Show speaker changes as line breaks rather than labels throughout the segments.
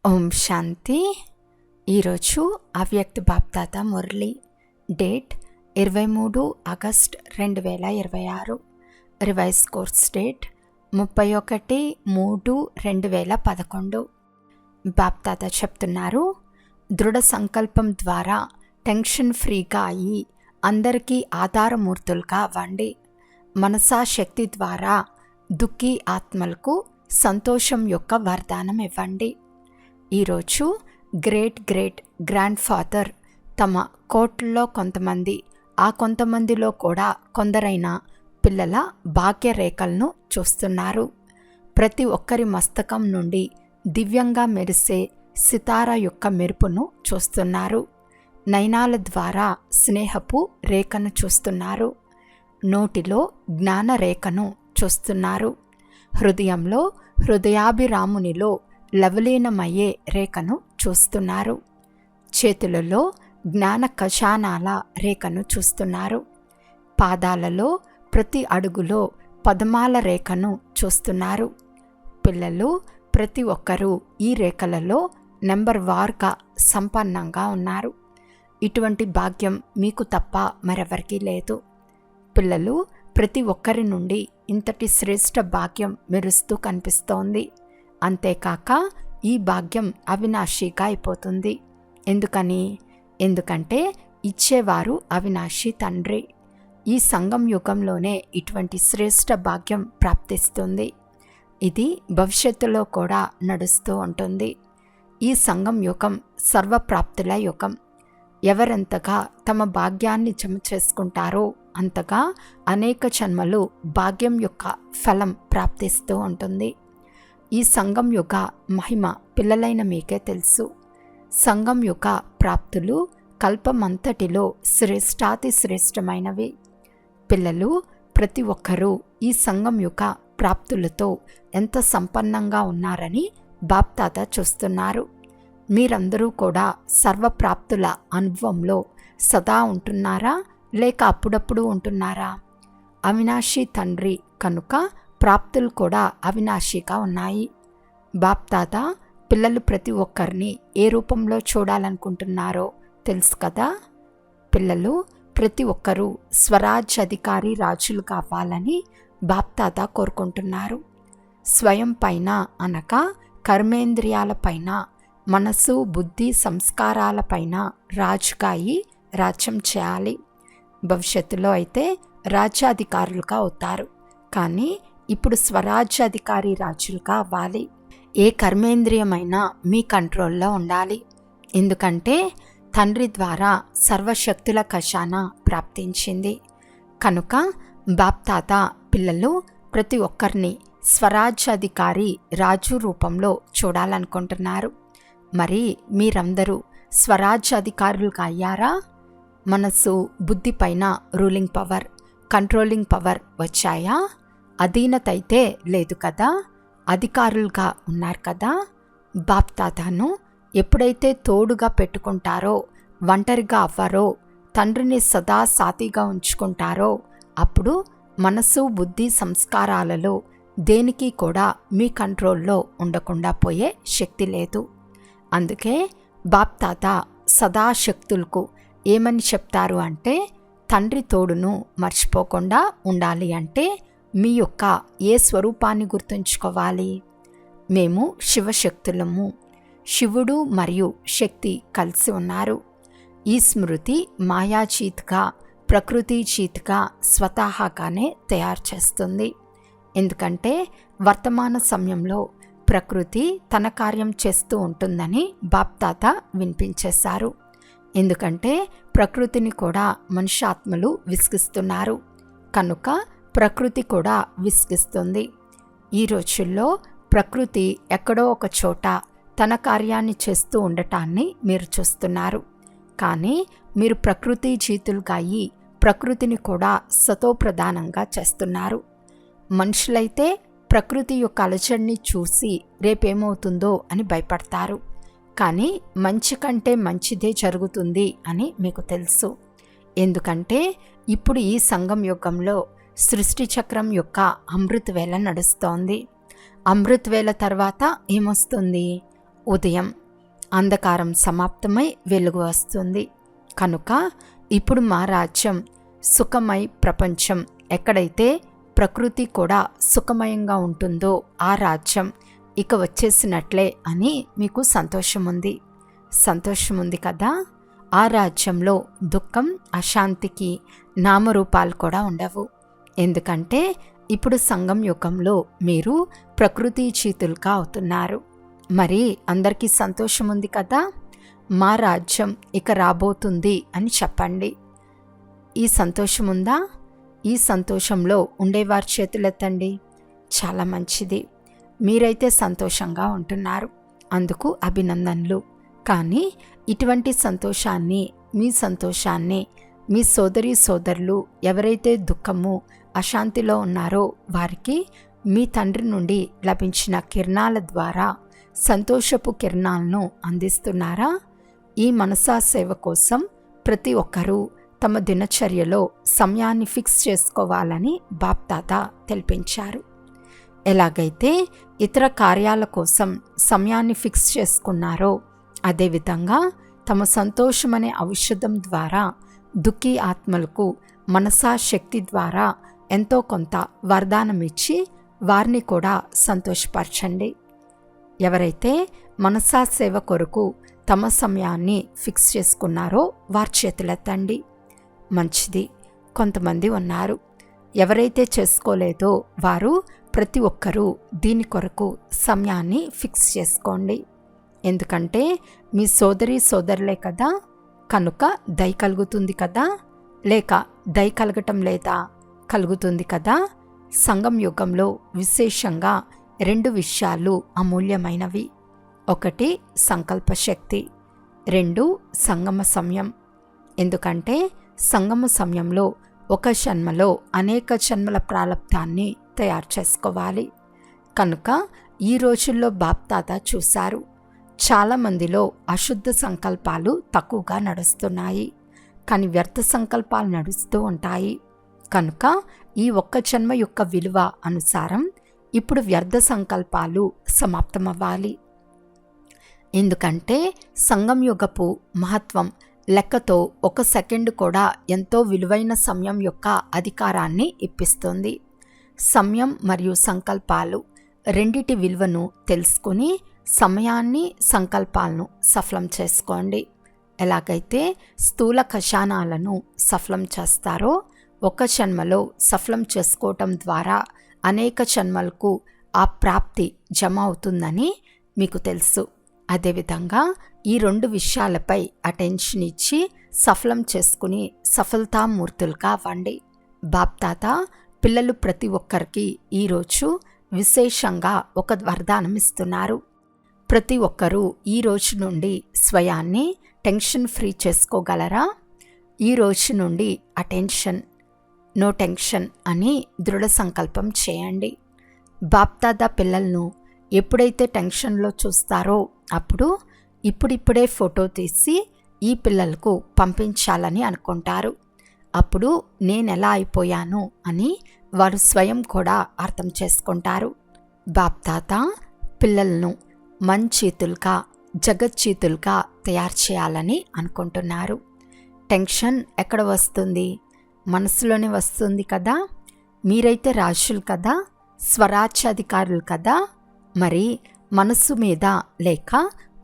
ఓం శాంతి. ఈరోజు Avyakt BapDada Murli. Date 23 August 2026. Revise course date 31/3/2011. BapDada చెప్తున్నారు, దృఢ సంకల్పం ద్వారా టెన్షన్ ఫ్రీగా అయ్యి అందరికీ ఆధారమూర్తులుగా అవ్వండి. మనసా శక్తి ద్వారా దుఃఖీ ఆత్మలకు సంతోషం యొక్క వరదానం ఇవ్వండి. ఈరోజు గ్రేట్ గ్రాండ్ ఫాదర్ తమ కోట్లలో కొంతమంది, ఆ కొంతమందిలో కూడా కొందరైన పిల్లల భాగ్యరేఖలను చూస్తున్నారు. ప్రతి ఒక్కరి మస్తకం నుండి దివ్యంగా మెరిసే సితారా యొక్క మెరుపును చూస్తున్నారు. నయనాల ద్వారా స్నేహపు రేఖను చూస్తున్నారు. నోటిలో జ్ఞాన రేఖను చూస్తున్నారు. హృదయంలో హృదయాభిరామునిలో లవలీనమయ్యే రేఖను చూస్తున్నారు. చేతులలో జ్ఞాన ఖజానాల రేఖను చూస్తున్నారు. పాదాలలో ప్రతి అడుగులో పదమాల రేఖను చూస్తున్నారు. పిల్లలు ప్రతి ఒక్కరూ ఈ రేఖలలో నెంబర్ వార్గా సంపన్నంగా ఉన్నారు. ఇటువంటి భాగ్యం మీకు తప్ప మరెవరికీ లేదు. పిల్లలు ప్రతి ఒక్కరి నుండి ఇంతటి శ్రేష్ఠ భాగ్యం మెరుస్తూ కనిపిస్తోంది. అంతేకాక ఈ భాగ్యం అవినాశిగా అయిపోతుంది. ఎందుకంటే ఇచ్చేవారు అవినాశి తండ్రి. ఈ సంగం యుగంలోనే ఇటువంటి శ్రేష్ఠ భాగ్యం ప్రాప్తిస్తుంది. ఇది భవిష్యత్తులో కూడా నడుస్తూ ఉంటుంది. ఈ సంగం యుగం సర్వప్రాప్తుల యుగం. ఎవరెంతగా తమ భాగ్యాన్ని జమ చేసుకుంటారో అంతగా అనేక జన్మలు భాగ్యం యొక్క ఫలం ప్రాప్తిస్తూ ఉంటుంది. ఈ సంగం యొక్క మహిమ పిల్లలైన మీకే తెలుసు. సంగం యొక్క ప్రాప్తులు కల్పమంతటిలో శ్రేష్టాతి శ్రేష్టమైనవి. పిల్లలు ప్రతి ఒక్కరూ ఈ సంగం యొక్క ప్రాప్తులతో ఎంత సంపన్నంగా ఉన్నారని బాప్దాత చూస్తున్నారు. మీరందరూ కూడా సర్వప్రాప్తుల అనుభవంలో సదా ఉంటున్నారా, లేక అప్పుడప్పుడు ఉంటున్నారా? అవినాశి తండ్రి కనుక ప్రాప్తులు కూడా అవినాశిగా ఉన్నాయి. బాప్దాత పిల్లలు ప్రతి ఒక్కరిని ఏ రూపంలో చూడాలనుకుంటున్నారో తెలుసు కదా. పిల్లలు ప్రతి ఒక్కరూ స్వరాజ్యాధికారి రాజులు కావాలని బాప్దాత కోరుకుంటున్నారు. స్వయం పైన అనగా కర్మేంద్రియాల పైన, మనసు బుద్ధి సంస్కారాల పైన రాజుగా అయి రాజ్యం చేయాలి. భవిష్యత్తులో అయితే రాజ్యాధికారులుగా అవుతారు, కానీ ఇప్పుడు స్వరాజ్యాధికారి రాజులుగా అవ్వాలి. ఏ కర్మేంద్రియమైనా మీ కంట్రోల్లో ఉండాలి. ఎందుకంటే తండ్రి ద్వారా సర్వశక్తుల ఖజానా ప్రాప్తించింది. కనుక బాప్దాత పిల్లలు ప్రతి ఒక్కరిని స్వరాజ్యాధికారి రాజు రూపంలో చూడాలనుకుంటున్నారు. మరి మీరందరూ స్వరాజ్యాధికారులుగా అయ్యారా? మనసు బుద్ధి పైన రూలింగ్ పవర్, కంట్రోలింగ్ పవర్ వచ్చాయా? అధీనత అయితే లేదు కదా, అధికారులుగా ఉన్నారు కదా. బాప్దాదాను ఎప్పుడైతే తోడుగా పెట్టుకుంటారో, ఒంటరిగా అవ్వరో, తండ్రిని సదా సాతిగా ఉంచుకుంటారో, అప్పుడు మనసు బుద్ధి సంస్కారాలలో దేనికి కూడా మీ కంట్రోల్లో ఉండకుండా పోయే శక్తి లేదు. అందుకే బాప్దాద సదాశక్తులకు ఏమని చెప్తారు అంటే, తండ్రి తోడును మర్చిపోకుండా ఉండాలి అంటే మీ యొక్క ఏ స్వరూపాన్ని గుర్తుంచుకోవాలి? మేము శివశక్తులము. శివుడు మరియు శక్తి కలిసి ఉన్నారు. ఈ స్మృతి మాయాచీత్గా, ప్రకృతిచీత్గా స్వతహాగానే తయారు చేస్తుంది. ఎందుకంటే వర్తమాన సమయంలో ప్రకృతి తన కార్యం చేస్తూ ఉంటుందని బాప్దాత వినిపించేశారు. ఎందుకంటే ప్రకృతిని కూడా మనుష్యాత్మలు విసిగిస్తున్నారు. కనుక ప్రకృతి కూడా విసిగిస్తుంది. ఈ రోజుల్లో ప్రకృతి ఎక్కడో ఒక చోట తన కార్యాన్ని చేస్తూ ఉండటాన్ని మీరు చూస్తున్నారు. కానీ మీరు ప్రకృతి జీతులుగా అయ్యి ప్రకృతిని కూడా సతోప్రధానంగా చేస్తున్నారు. మనుషులైతే ప్రకృతి యొక్క అలజడిని చూసి రేపేమవుతుందో అని భయపడతారు. కానీ మంచి కంటే మంచిదే జరుగుతుంది అని మీకు తెలుసు. ఎందుకంటే ఇప్పుడు ఈ సంగం యుగంలో సృష్టి చక్రం యొక్క అమృతవేళ నడుస్తోంది. అమృతవేళ తర్వాత ఏమొస్తుంది? ఉదయం. అంధకారం సమాప్తమై వెలుగు వస్తుంది. కనుక ఇప్పుడు మా రాజ్యం సుఖమయ ప్రపంచం. ఎక్కడైతే ప్రకృతి కూడా సుఖమయంగా ఉంటుందో ఆ రాజ్యం ఇక వచ్చేసినట్లే అని మీకు సంతోషం ఉంది కదా. ఆ రాజ్యంలో దుఃఖం, అశాంతికి నామరూపాలు కూడా ఉండవు. ఎందుకంటే ఇప్పుడు సంగం యుగంలో మీరు ప్రకృతి చీతులుగా అవుతున్నారు. మరి అందరికీ సంతోషం ఉంది కదా. మా రాజ్యం ఇక రాబోతుంది అని చెప్పండి. ఈ సంతోషం ఉందా? ఈ సంతోషంలో ఉండేవారి చేతులెత్తండి. చాలా మంచిది. మీరైతే సంతోషంగా ఉంటున్నారు, అందుకు అభినందనలు. కానీ ఇటువంటి సంతోషాన్ని, మీ సంతోషాన్ని మీ సోదరీ సోదరులు ఎవరైతే దుఃఖము, అశాంతిలో ఉన్నారో వారికి మీ తండ్రి నుండి లభించిన కిరణాల ద్వారా సంతోషపు కిరణాలను అందిస్తున్నారా? ఈ మనసా సేవ కోసం ప్రతి ఒక్కరూ తమ దినచర్యలో సమయాన్ని ఫిక్స్ చేసుకోవాలని బాప్దాదా తెలిపించారు. ఎలాగైతే ఇతర కార్యాల కోసం సమయాన్ని ఫిక్స్ చేసుకున్నారో అదేవిధంగా తమ సంతోషమనే ఔషధం ద్వారా దుఃఖీ ఆత్మలకు మనసా శక్తి ద్వారా ఎంతో కొంత వరదానం ఇచ్చి వారిని కూడా సంతోషపరచండి. ఎవరైతే మనసా సేవ కొరకు తమ సమయాన్ని ఫిక్స్ చేసుకున్నారో వారి చేతులెత్తండి. మంచిది. కొంతమంది ఉన్నారు. ఎవరైతే చేసుకోలేదో వారు ప్రతి ఒక్కరూ దీని కొరకు సమయాన్ని ఫిక్స్ చేసుకోండి. ఎందుకంటే మీ సోదరీ సోదరులే కదా. కనుక దయ కలుగుతుంది కదా, లేక దయ కలగటం లేదా? కలుగుతుంది కదా. సంగం యుగంలో విశేషంగా 2 విషయాలు అమూల్యమైనవి. 1 సంకల్ప శక్తి, 2 సంగమ సమయం. ఎందుకంటే సంగమ సమయంలో ఒక జన్మలో అనేక జన్మల ప్రాలబ్ధాన్ని తయారు చేసుకోవాలి. కనుక ఈ రోజుల్లో బాప్దాదా చూశారు, చాలామందిలో అశుద్ధ సంకల్పాలు తక్కువగా నడుస్తున్నాయి, కానీ వ్యర్థ సంకల్పాలు నడుస్తూ ఉంటాయి. కనుక ఈ ఒక్క జన్మ యొక్క విలువ అనుసారం ఇప్పుడు వ్యర్థ సంకల్పాలు సమాప్తమవ్వాలి. ఎందుకంటే సంగం యుగపు మహత్వం లెక్కతో 1 సెకండ్ కూడా ఎంతో విలువైన సమయం యొక్క అధికారాన్ని ఇప్పిస్తుంది. సమయం మరియు సంకల్పాలు రెండిటి విలువను తెలుసుకుని సమయాన్ని, సంకల్పాలను సఫలం చేసుకోండి. ఎలాగైతే స్థూల ఖజానాలను సఫలం చేస్తారో 1 జన్మలో సఫలం చేసుకోవటం ద్వారా అనేక జన్మలకు ఆ ప్రాప్తి జమ అవుతుందని మీకు తెలుసు. అదేవిధంగా ఈ 2 విషయాలపై అటెన్షన్ ఇచ్చి సఫలం చేసుకుని సఫలతామూర్తులుగా అవ్వండి. బాప్దాదా పిల్లలు ప్రతి ఒక్కరికి ఈరోజు విశేషంగా ఒక వరదానం ఇస్తున్నారు. ప్రతి ఒక్కరూ ఈ రోజు నుండి స్వయాన్ని టెన్షన్ ఫ్రీ చేసుకోగలరా? ఈ రోజు నుండి అటెన్షన్, నో టెన్షన్ అని దృఢ సంకల్పం చేయండి. బాప్దాదా పిల్లలను ఎప్పుడైతే టెన్షన్లో చూస్తారో అప్పుడు ఇప్పుడిప్పుడే ఫోటో తీసి ఈ పిల్లలకు పంపించాలని అనుకుంటారు. అప్పుడు నేనెలా అయిపోయాను అని వారు స్వయం కూడా అర్థం చేసుకుంటారు. బాప్దాదా పిల్లలను మంచీతులుగా, జగచ్చీతులుగా తయారు చేయాలని అనుకుంటున్నారు. టెన్షన్ ఎక్కడ వస్తుంది? మనసులోనే వస్తుంది కదా. మీరైతే రాజులు కదా, స్వరాజ్యాధికారులు కదా. మరి మనసు మీద లేక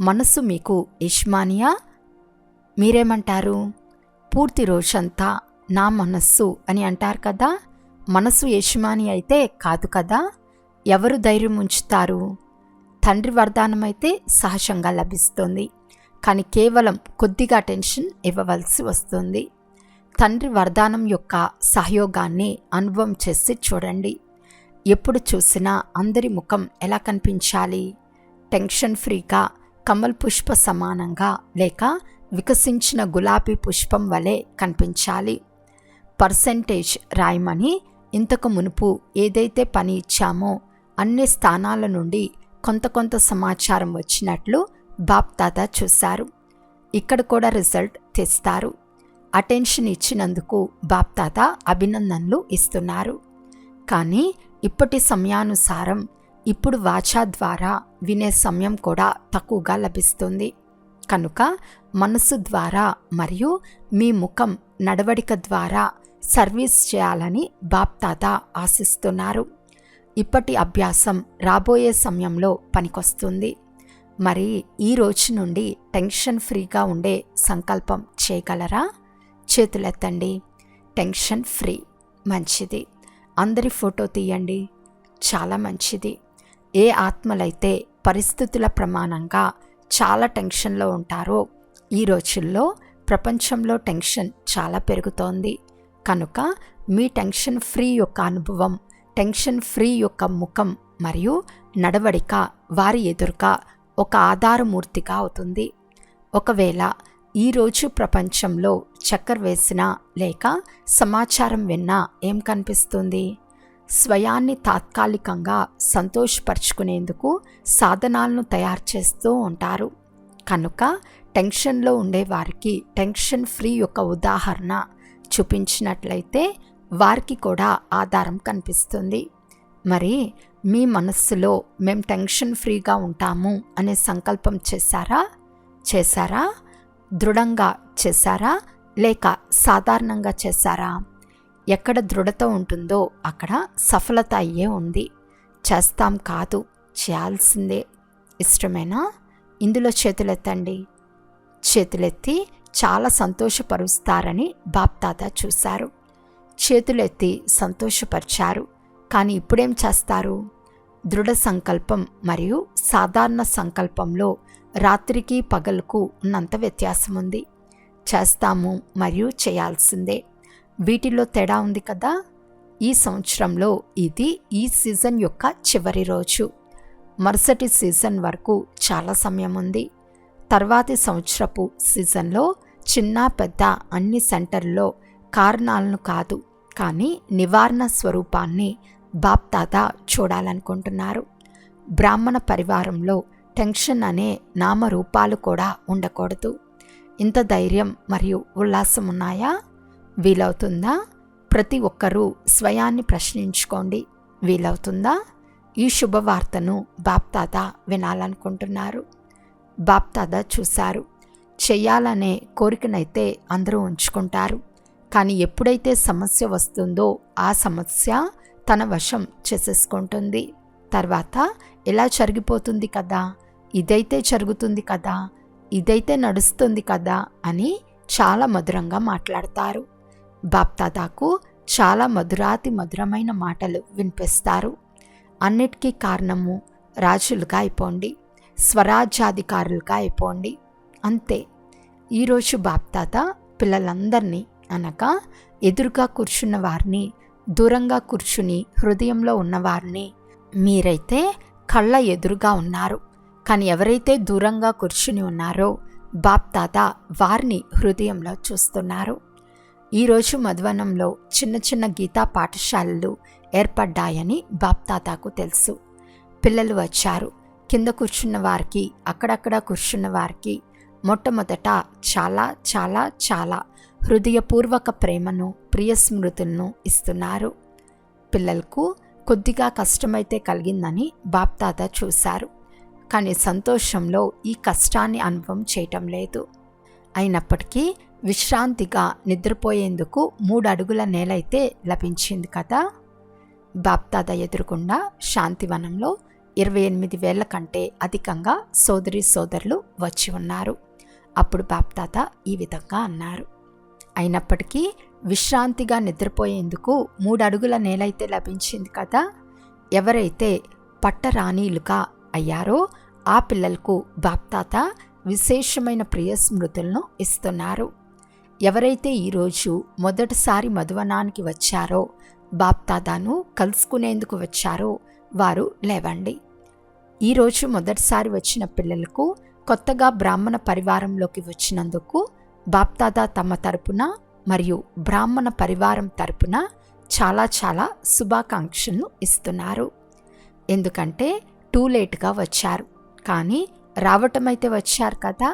మనసు మీకు యజమానియా? మీరేమంటారు? పూర్తి రోజంతా నా మనస్సు అని అంటారు కదా. మనసు యజమాని అయితే కాదు కదా. ఎవరు ధైర్యం ఉంచుతారు? తండ్రి వరదానమైతే సహజంగా లభిస్తుంది, కానీ కేవలం కొద్దిగా టెన్షన్ ఇవ్వవలసి వస్తుంది. తండ్రి వరదానం యొక్క సహయోగాన్ని అనుభవం చేసి చూడండి. ఎప్పుడు చూసినా అందరి ముఖం ఎలా కనిపించాలి? టెన్షన్ ఫ్రీగా, కమల్ పుష్ప సమానంగా, లేక వికసించిన గులాబీ పుష్పం వలె కనిపించాలి. పర్సెంటేజ్ రాయమని ఇంతకు మునుపు ఏదైతే పని ఇచ్చామో అన్ని స్థానాల నుండి కొంత సమాచారం వచ్చినట్లు బాప్దాదా చూశారు. ఇక్కడ కూడా రిజల్ట్ తెస్తారు. అటెన్షన్ ఇచ్చినందుకు బాప్దాదా అభినందనలు ఇస్తున్నారు. కానీ ఇప్పటి సమయానుసారం ఇప్పుడు వాచా ద్వారా వినే సమయం కూడా తక్కువగా లభిస్తుంది. కనుక మనసు ద్వారా మరియు మీ ముఖం నడవడిక ద్వారా సర్వీస్ చేయాలని బాప్దాదా ఆశిస్తున్నారు. ఇప్పటి అభ్యాసం రాబోయే సమయంలో పనికొస్తుంది. మరి ఈ రోజు నుండి టెన్షన్ ఫ్రీగా ఉండే సంకల్పం చేయగలరా? చేతులెత్తండి. Tension free. మంచిది. అందరి ఫోటో తీయండి. చాలా మంచిది. ఏ ఆత్మలైతే పరిస్థితుల ప్రమాణంగా చాలా టెన్షన్లో ఉంటారో ఈ రోజుల్లో ప్రపంచంలో టెన్షన్ చాలా పెరుగుతోంది. కనుక మీ టెన్షన్ ఫ్రీ యొక్క అనుభవం, టెన్షన్ ఫ్రీ యొక్క ముఖం మరియు నడవడిక వారి ఎదురుగా ఒక ఆధారమూర్తిగా అవుతుంది. ఒకవేళ ఈరోజు ప్రపంచంలో చక్కర్ వేసినా లేక సమాచారం విన్నా ఏం కనిపిస్తుంది? స్వయాన్ని తాత్కాలికంగా సంతోషపరుచుకునేందుకు సాధనాలను తయారు చేస్తూ ఉంటారు. కనుక టెన్షన్లో ఉండేవారికి టెన్షన్ ఫ్రీ యొక్క ఉదాహరణ చూపించినట్లయితే వారికి కూడా ఆధారం కనిపిస్తుంది. మరి మీ మనస్సులో మేము టెన్షన్ ఫ్రీగా ఉంటాము అనే సంకల్పం చేశారా? దృఢంగా చేశారా లేక సాధారణంగా చేశారా? ఎక్కడ దృఢత ఉంటుందో అక్కడ సఫలత అయ్యే ఉంది. చేస్తాం కాదు, చేయాల్సిందే. ఇష్టమేనా? ఇందులో చేతులెత్తండి. చేతులెత్తి చాలా సంతోషపరుస్తారని బాప్దాదా చూశారు. చేతులెత్తి సంతోషపరిచారు. కానీ ఇప్పుడేం చేస్తారు? దృఢ సంకల్పం మరియు సాధారణ సంకల్పంలో రాత్రికి పగలుకు ఉన్నంత వ్యత్యాసం ఉంది. చేస్తాము మరియు చేయాల్సిందే. వీటిలో తేడా ఉంది కదా. ఈ సంవత్సరంలో ఇది ఈ సీజన్ యొక్క చివరి రోజు. మరుసటి సీజన్ వరకు చాలా సమయం ఉంది. తర్వాతి సంవత్సరపు సీజన్లో చిన్న పెద్ద అన్ని సెంటర్లో కారణాలను కాదు కానీ నివారణ స్వరూపాన్ని బాప్దాదా చూడాలనుకుంటున్నారు. బ్రాహ్మణ పరివారంలో టెన్షన్ అనే నామరూపాలు కూడా ఉండకూడదు. ఇంత ధైర్యం మరియు ఉల్లాసం ఉన్నాయా? వీలవుతుందా? ప్రతి ఒక్కరూ స్వయాన్ని ప్రశ్నించుకోండి. వీలవుతుందా? ఈ శుభవార్తను బాప్దాదా వినాలనుకుంటున్నారు. బాప్దాదా చూశారు. చెయ్యాలనే కోరికనైతే అందరూ ఉంచుకుంటారు. కానీ ఎప్పుడైతే సమస్య వస్తుందో ఆ సమస్య తన వశం చేసేసుకుంటుంది. తర్వాత ఇలా జరిగిపోతుంది కదా, ఇదైతే జరుగుతుంది కదా, ఇదైతే నడుస్తుంది కదా అని చాలా మధురంగా మాట్లాడతారు. బాప్దాదాకు చాలా మధురాతి మధురమైన మాటలు వినిపిస్తారు. అన్నిటికీ కారణము రాజులుగా అయిపోండి, స్వరాజ్యాధికారులుగా అయిపోండి. అంతే. ఈరోజు బాప్దాదా పిల్లలందరినీ అనగా ఎదురుగా కూర్చున్న వారిని, దూరంగా కూర్చుని హృదయంలో ఉన్నవారిని, మీరైతే కళ్ళ ఎదురుగా ఉన్నారు కానీ ఎవరైతే దూరంగా కూర్చుని ఉన్నారో బాప్దాదా వారిని హృదయంలో చూస్తున్నారు. ఈరోజు మధువనంలో చిన్న చిన్న గీతా పాఠశాలలు ఏర్పడ్డాయని బాప్దాదాకు తెలుసు. పిల్లలు వచ్చారు. కింద కూర్చున్న వారికి, అక్కడక్కడ కూర్చున్న వారికి మొట్టమొదట చాలా చాలా చాలా హృదయపూర్వక ప్రేమను, ప్రియ స్మృతులను ఇస్తున్నారు. పిల్లలకు కొద్దిగా కష్టమైతే కలిగిందని బాప్దాదా చూశారు. కానీ సంతోషంలో ఈ కష్టాన్ని అనుభవం చేయటం లేదు. అయినప్పటికీ విశ్రాంతిగా నిద్రపోయేందుకు 3 అడుగుల నేలైతే లభించింది కదా. బాప్దాదా ఎదురుకుండా శాంతివనంలో 28,000 కంటే అధికంగా సోదరీ సోదరులు వచ్చి ఉన్నారు. అప్పుడు బాప్దాదా ఈ విధంగా అన్నారు. అయినప్పటికీ విశ్రాంతిగా నిద్రపోయేందుకు 3 అడుగుల నేలైతే లభించింది కదా. ఎవరైతే పట్టరాణీలుగా అయ్యారో ఆ పిల్లలకు బాప్దాదా విశేషమైన ప్రియ స్మృతులను ఇస్తున్నారు. ఎవరైతే ఈరోజు మొదటిసారి మధువనానికి వచ్చారో, బాప్దాదాను కలుసుకునేందుకు వచ్చారో వారు లేవండి. ఈరోజు మొదటిసారి వచ్చిన పిల్లలకు, కొత్తగా బ్రాహ్మణ పరివారంలోకి వచ్చినందుకు బాప్దాదా తమ తరపున మరియు బ్రాహ్మణ పరివారం తరపున చాలా చాలా శుభాకాంక్షలను ఇస్తున్నారు. ఎందుకంటే టూ లేట్గా వచ్చారు, కానీ రావటమైతే వచ్చారు కదా.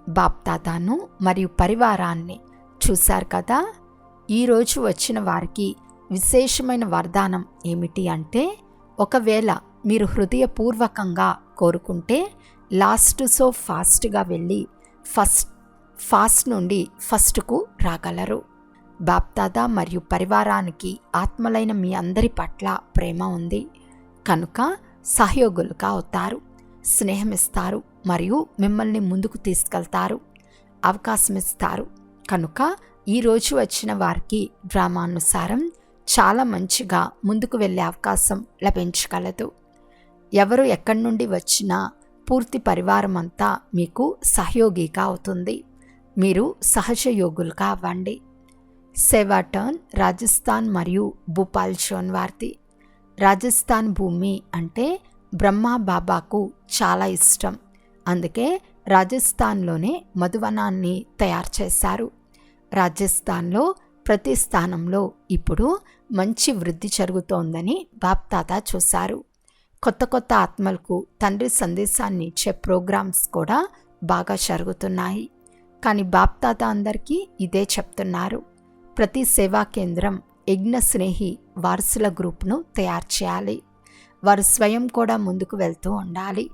బాప్దాదాను మరియు పరివారాన్ని చూశారు కదా. ఈరోజు వచ్చిన వారికి విశేషమైన వరదానం ఏమిటి అంటే, ఒకవేళ మీరు హృదయపూర్వకంగా కోరుకుంటే లాస్ట్ సో ఫాస్ట్గా వెళ్ళి ఫాస్ట్ నుండి ఫస్ట్కు రాగలరు. బాప్దాదా మరియు పరివారానికి ఆత్మలైన మీ అందరి పట్ల ప్రేమ ఉంది కనుక సహయోగులుగా అవుతారు, స్నేహమిస్తారు మరియు మిమ్మల్ని ముందుకు తీసుకెళ్తారు, అవకాశం ఇస్తారు. కనుక ఈరోజు వచ్చిన వారికి డ్రామానుసారం చాలా మంచిగా ముందుకు వెళ్ళే అవకాశం లభించగలదు. ఎవరు ఎక్కడి నుండి వచ్చినా పూర్తి పరివారం అంతా మీకు సహయోగిగా అవుతుంది. మీరు సహజయోగులుగా అవ్వండి. సేవా టర్న్ రాజస్థాన్ మరియు భూపాల్ జోన్ వార్తి. రాజస్థాన్ భూమి అంటే బ్రహ్మా బాబాకు చాలా ఇష్టం. అందుకే రాజస్థాన్లోనే మధువనాన్ని తయారు చేశారు. రాజస్థాన్లో ప్రతి స్థానంలో ఇప్పుడు మంచి వృద్ధి జరుగుతోందని బాప్దాదా చూశారు. కొత్త కొత్త ఆత్మలకు తండ్రి సందేశాన్ని ఇచ్చే ప్రోగ్రామ్స్ కూడా బాగా జరుగుతున్నాయి. కానీ బాప్దాదా అందరికీ ఇదే చెప్తున్నారు. ప్రతి సేవా కేంద్రం యజ్ఞ స్నేహి వారసుల గ్రూప్ను తయారు చేయాలి. వారు స్వయం కూడా ముందుకు వెళ్తూ ఉండాలి.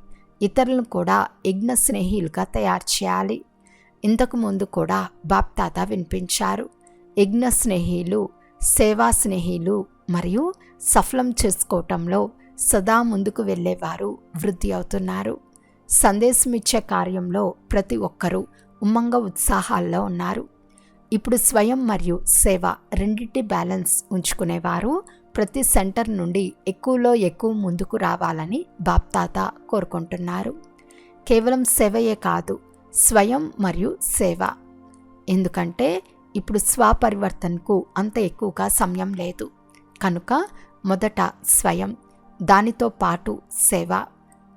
ఇతరులను కూడా యజ్ఞ స్నేహిలుగా తయారు చేయాలి. ఇంతకు ముందు కూడా బాప్దాదా వినిపించారు. యజ్ఞ స్నేహిలు, సేవా స్నేహిలు మరియు సఫలం చేసుకోవటంలో సదా ముందుకు వెళ్ళేవారు వృద్ధి అవుతున్నారు. సందేశం ఇచ్చే కార్యంలో ప్రతి ఒక్కరూ ఉమ్మంగ ఉత్సాహాల్లో ఉన్నారు. ఇప్పుడు స్వయం మరియు సేవ రెండింటి బ్యాలెన్స్ ఉంచుకునేవారు ప్రతి సెంటర్ నుండి ఎక్కువలో ఎక్కువ ముందుకు రావాలని బాప్దాదా కోరుకుంటున్నారు. కేవలం సేవయే కాదు, స్వయం మరియు సేవ. ఎందుకంటే ఇప్పుడు స్వపరివర్తనకు అంత ఎక్కువగా సమయం లేదు. కనుక మొదట స్వయం, దానితో పాటు సేవ.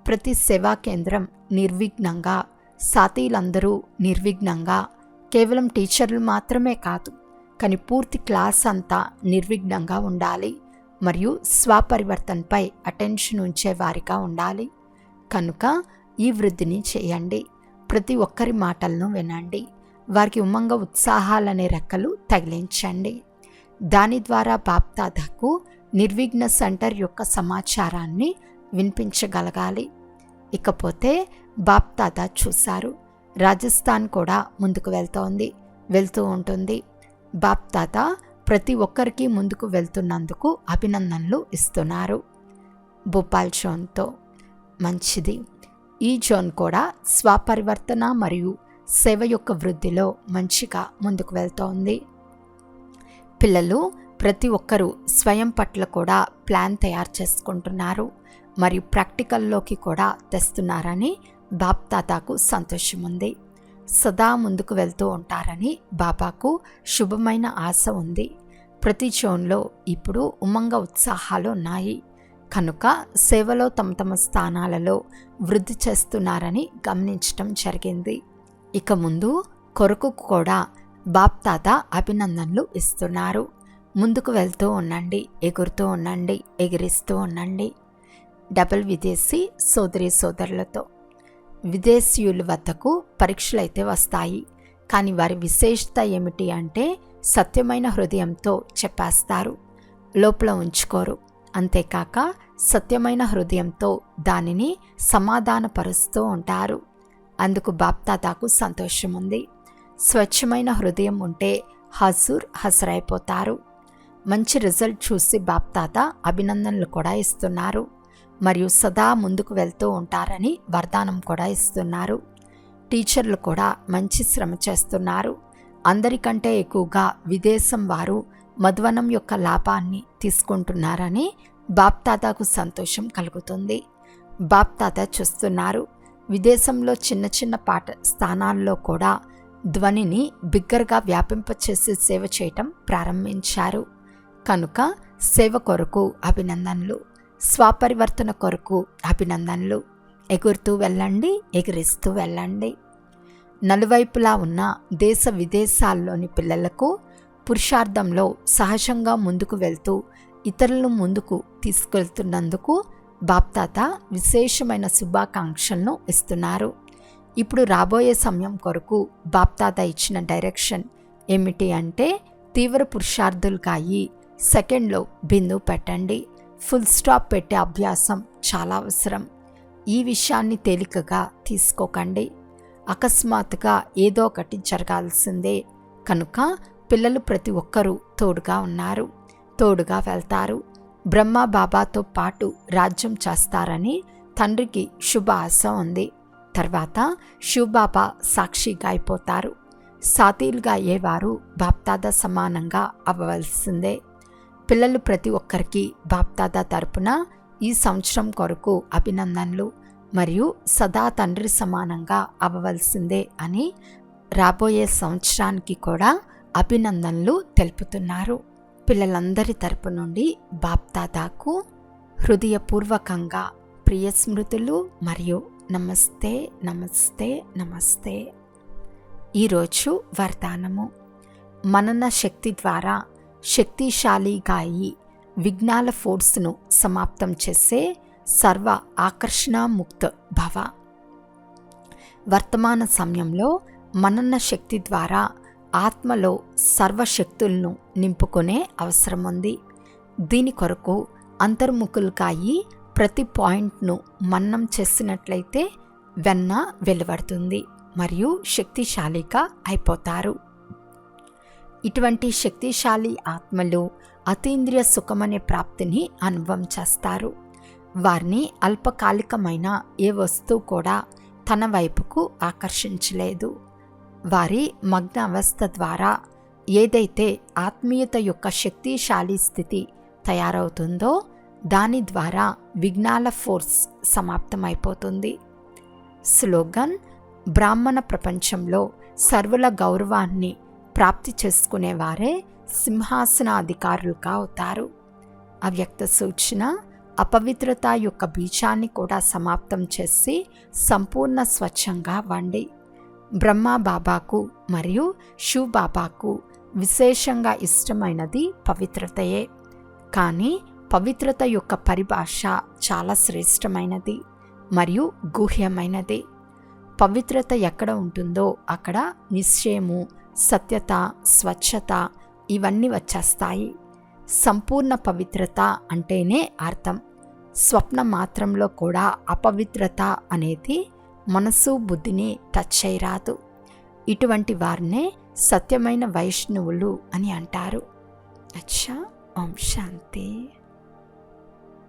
ప్రతి సేవా కేంద్రం నిర్విఘ్నంగా, సాతీలందరూ నిర్విఘ్నంగా, కేవలం టీచర్లు మాత్రమే కాదు కానీ పూర్తి క్లాస్ అంతా నిర్విఘ్నంగా ఉండాలి మరియు స్వపరివర్తనపై అటెన్షన్ ఉంచే వారిగా ఉండాలి. కనుక ఈ వృద్ధిని చేయండి. ప్రతి ఒక్కరి మాటలను వినండి. వారికి ఉమ్మంగ ఉత్సాహాలనే రెక్కలు తగిలించండి. దాని ద్వారా బాప్దాదాకు నిర్విఘ్న సెంటర్ యొక్క సమాచారాన్ని వినిపించగలగాలి. ఇకపోతే బాప్దాదా చూశారు, రాజస్థాన్ కూడా ముందుకు వెళ్తూ ఉంటుంది. బాప్దాదా ప్రతి ఒక్కరికి ముందుకు వెళ్తున్నందుకు అభినందనలు ఇస్తున్నారు. భోపాల్ జోన్తో మంచిది. ఈ జోన్ కూడా స్వపరివర్తన మరియు సేవ యొక్క వృద్ధిలో మంచిగా ముందుకు వెళ్తోంది. పిల్లలు ప్రతి ఒక్కరూ స్వయం పట్ల కూడా ప్లాన్ తయారు చేసుకుంటున్నారు మరియు ప్రాక్టికల్లోకి కూడా తెస్తున్నారని బాప్దాదాకు సంతోషం ఉంది. సదా ముందుకు వెళ్తూ ఉంటారని బాబాకు శుభమైన ఆశ ఉంది. ప్రతి జోన్లో ఇప్పుడు ఉమ్మంగ ఉత్సాహాలు ఉన్నాయి కనుక సేవలో తమ స్థానాలలో వృద్ధి చేస్తున్నారని గమనించటం జరిగింది. ఇక ముందు కొరకు కూడా బాప్దాదా అభినందనలు ఇస్తున్నారు. ముందుకు వెళ్తూ ఉండండి, ఎగురుతూ ఉండండి, ఎగిరిస్తూ ఉండండి. డబుల్ విదేశీ సోదరి సోదరులతో విదేశీయుల వద్దకు పరీక్షలైతే వస్తాయి. కానీ వారి విశేషత ఏమిటి అంటే సత్యమైన హృదయంతో చెప్పేస్తారు, లోపల ఉంచుకోరు. అంతేకాక సత్యమైన హృదయంతో దానిని సమాధానపరుస్తూ ఉంటారు. అందుకు బాప్దాదాకు సంతోషం ఉంది. స్వచ్ఛమైన హృదయం ఉంటే హజరైపోతారు. మంచి రిజల్ట్ చూసి బాప్దాదా అభినందనలు కూడా ఇస్తున్నారు మరియు సదా ముందుకు వెళ్తూ ఉంటారని వరదానం కూడా ఇస్తున్నారు. టీచర్లు కూడా మంచి శ్రమ చేస్తున్నారు. అందరికంటే ఎక్కువగా విదేశం వారు మధువనం యొక్క లాభాన్ని తీసుకుంటున్నారని బాప్దాదాకు సంతోషం కలుగుతుంది. బాప్దాదా చూస్తున్నారు, విదేశంలో చిన్న చిన్న స్థానాల్లో కూడా ధ్వనిని బిగ్గరగా వ్యాపింపచేసి సేవ చేయటం ప్రారంభించారు. కనుక సేవ కొరకు అభినందనలు, స్వపరివర్తన కొరకు అభినందనలు. ఎగురుతూ వెళ్ళండి, ఎగిరిస్తూ వెళ్ళండి. నలువైపులా ఉన్న దేశ విదేశాల్లోని పిల్లలకు పురుషార్థంలో సహజంగా ముందుకు వెళ్తూ ఇతరులను ముందుకు తీసుకెళ్తున్నందుకు బాప్దాదా విశేషమైన శుభాకాంక్షలను ఇస్తున్నారు. ఇప్పుడు రాబోయే సమయం కొరకు బాప్దాదా ఇచ్చిన డైరెక్షన్ ఏమిటి అంటే తీవ్ర పురుషార్థులుగా అయ్యి సెకండ్లో బిందువు పెట్టండి. ఫుల్ స్టాప్ పెట్టే అభ్యాసం చాలా అవసరం. ఈ విషయాన్ని తేలికగా తీసుకోకండి. అకస్మాత్తుగా ఏదో ఒకటి జరగాల్సిందే కనుక పిల్లలు ప్రతి ఒక్కరూ తోడుగా ఉన్నారు, తోడుగా వెళ్తారు. బ్రహ్మ బాబాతో పాటు రాజ్యం చేస్తారని తండ్రికి శుభ ఆశ ఉంది. తర్వాత శివబాబా సాక్షిగా అయిపోతారు. సాతీలుగా అయ్యేవారు బాప్దాదా సమానంగా అవ్వవలసిందే. పిల్లలు ప్రతి ఒక్కరికి బాప్దాదా తరపున ఈ సంవత్సరం కొరకు అభినందనలు మరియు సదా తండ్రి సమానంగా అవ్వవలసిందే అని రాబోయే సంవత్సరానికి కూడా అభినందనలు తెలుపుతున్నారు. పిల్లలందరి తరపు నుండి బాప్దాదాకు హృదయపూర్వకంగా ప్రియ స్మృతులు మరియు నమస్తే నమస్తే నమస్తే. ఈరోజు వరదానము: మనన శక్తి ద్వారా శక్తిశాలిగా అయి విఘ్నాల ఫోర్స్ను సమాప్తం చేసే సర్వ ఆకర్షణ ముక్త భవ. వర్తమాన సమయంలో మనన శక్తి ద్వారా ఆత్మలో సర్వశక్తులను నింపుకునే అవసరం ఉంది. దీని కొరకు అంతర్ముఖులుగా అయి ప్రతి పాయింట్ను మన్నం చేసినట్లయితే వెన్న వెలువడుతుంది మరియు శక్తిశాలిగా అయిపోతారు. ఇటువంటి శక్తిశాలి ఆత్మలు అతీంద్రియ సుఖమనే ప్రాప్తిని అనుభవం చేస్తారు. వారిని అల్పకాలికమైన ఏ వస్తువు కూడా తన వైపుకు ఆకర్షించలేదు. వారి మగ్న అవస్థ ద్వారా ఏదైతే ఆత్మీయత యొక్క శక్తిశాలి స్థితి తయారవుతుందో దాని ద్వారా విఘ్నాల ఫోర్స్ సమాప్తమైపోతుంది. స్లోగన్: బ్రాహ్మణ ప్రపంచంలో సర్వుల గౌరవాన్ని ప్రాప్తి చేసుకునేవారే సింహాసనాధికారులుగా అవుతారు. అవ్యక్త సూచన: అపవిత్రత యొక్క బీజాన్ని కూడా సమాప్తం చేసి సంపూర్ణ స్వచ్ఛంగా అవ్వండి. బ్రహ్మ బాబాకు మరియు శివ్ బాబాకు విశేషంగా ఇష్టమైనది పవిత్రతయే. కానీ పవిత్రత యొక్క పరిభాష చాలా శ్రేష్టమైనది మరియు గుహ్యమైనది. పవిత్రత ఎక్కడ ఉంటుందో అక్కడ నిశ్చయము, సత్యత, స్వచ్ఛత ఇవన్నీ వచ్చేస్తాయి. సంపూర్ణ పవిత్రత అంటేనే అర్థం. స్వప్న మాత్రంలో కూడా అపవిత్రత అనేది మనసు బుద్ధిని టచ్ చేయరాదు. ఇటువంటి వారినే సత్యమైన వైష్ణవులు అని అంటారు. అచ్చా, ఓం శాంతి.